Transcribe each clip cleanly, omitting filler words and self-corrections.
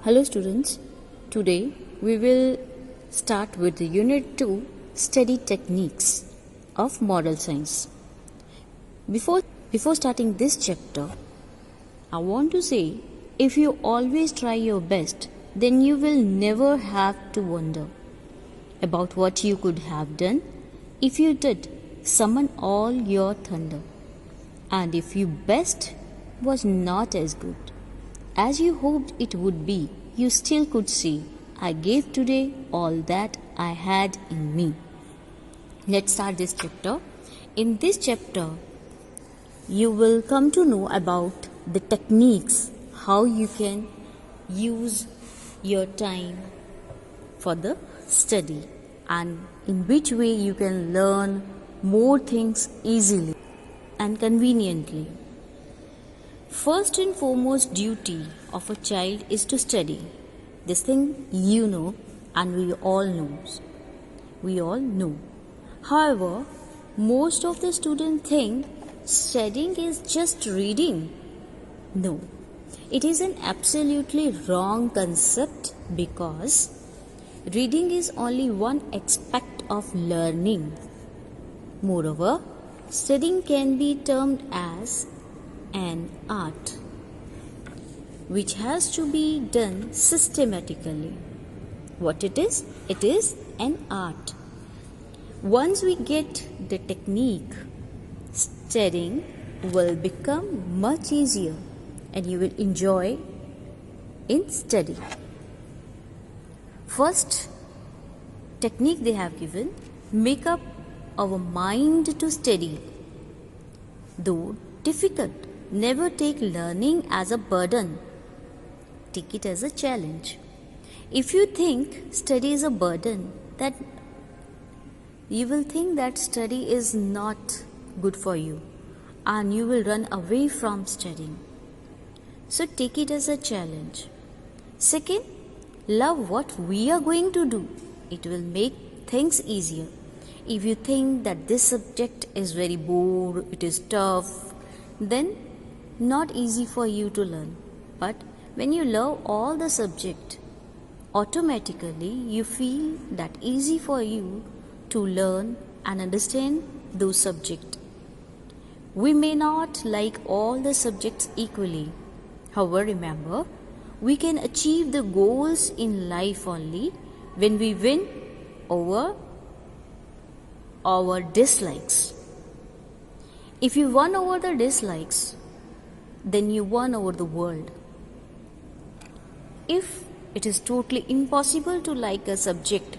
Hello students, today we will start with the Unit 2 Study Techniques of Moral Science. Before starting this chapter, I want to say if you always try your best, then you will never have to wonder about what you could have done if you did summon all your thunder. And if your best was not as good as you hoped it would be, you still could say, I gave today all that I had in me. Let's start this chapter. In this chapter, you will come to know about the techniques, how you can use your time for the study and in which way you can learn more things easily and conveniently. First and foremost duty of a child is to study. This thing you know and we all know. However, most of the students think studying is just reading. No, it is an absolutely wrong concept because reading is only one aspect of learning. Moreover, studying can be termed as an art which has to be done systematically. What it is? It is an art. Once we get the technique, studying will become much easier and you will enjoy in study. First technique they have given, make up our mind to study. Though difficult, never take learning as a burden. Take it as a challenge. If you think study is a burden, that you will think that study is not good for you and you will run away from studying. So take it as a challenge. Second, love what we are going to do. It will make things easier. If you think that this subject is very bored, it is tough, then not easy for you to learn. But when you love all the subject, automatically you feel that easy for you to learn and understand those subjects. We may not like all the subjects equally. However, remember, we can achieve the goals in life only when we win over our dislikes. If you won over the dislikes, then you won over the world. If it is totally impossible to like a subject,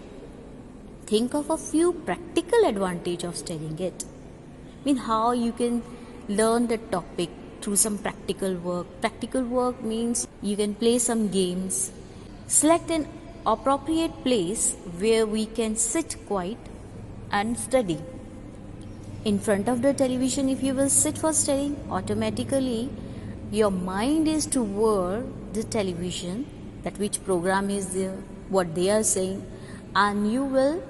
think of a few practical advantage of studying it. How you can learn the topic through some practical work. Practical work means you can play some games. Select an appropriate place where we can sit quiet and study. In front of the television, if you will sit for studying, automatically your mind is toward the television, that which program is there, what they are saying, and you will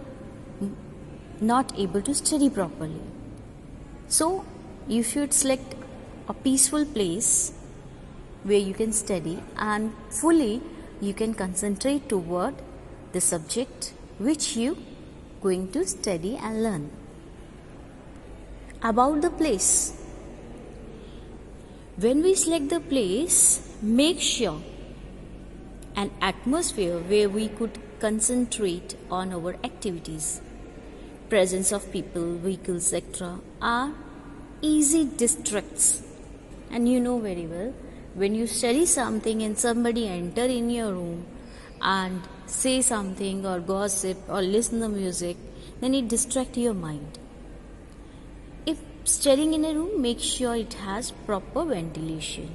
not able to study properly. So you should select a peaceful place where you can study and fully you can concentrate toward the subject which you going to study and learn. About the place, when we select the place, make sure an atmosphere where we could concentrate on our activities. Presence of people, vehicles, etc. are easy distracts. And you know very well, when you study something and somebody enter in your room and say something or gossip or listen to music, then it distracts your mind. If studying in a room, make sure it has proper ventilation.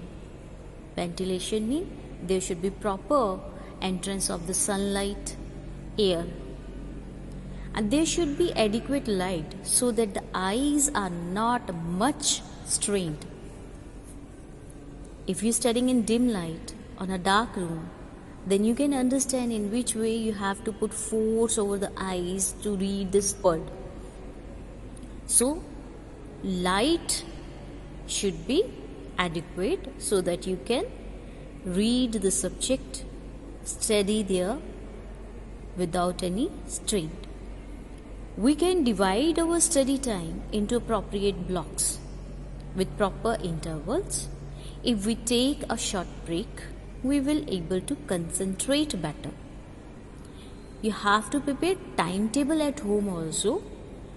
Ventilation means there should be proper entrance of the sunlight, air. And there should be adequate light so that the eyes are not much strained. If you're studying in dim light on a dark room, then you can understand in which way you have to put force over the eyes to read this word. So, light should be adequate so that you can read the subject steady there without any strain. We can divide our study time into appropriate blocks with proper intervals. If we take a short break, we will able to concentrate better. You have to prepare timetable at home also,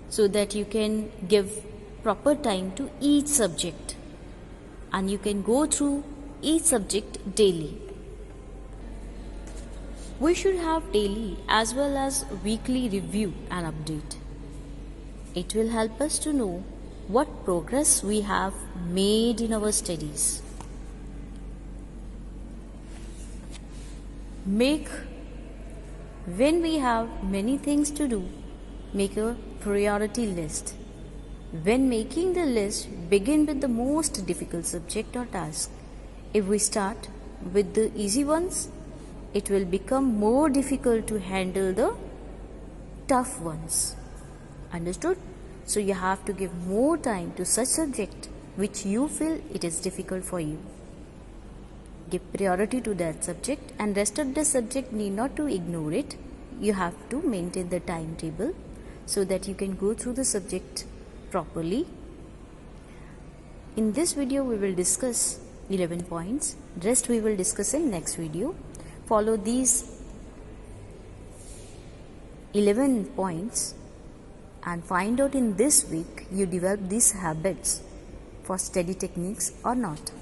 so that you can give proper time to each subject and you can go through each subject daily. We should have daily as well as weekly review and update. It will help us to know what progress we have made in our studies. When we have many things to do, make a priority list. When making the list, begin with the most difficult subject or task. If we start with the easy ones, it will become more difficult to handle the tough ones. Understood? So you have to give more time to such subject which you feel it is difficult for you. Give priority to that subject, and rest of the subject need not to ignore it. You have to maintain the timetable so that you can go through the subject properly. In this video we will discuss 11 points. Rest we will discuss in next video. Follow these 11 points and find out in this week you develop these habits for study techniques or not.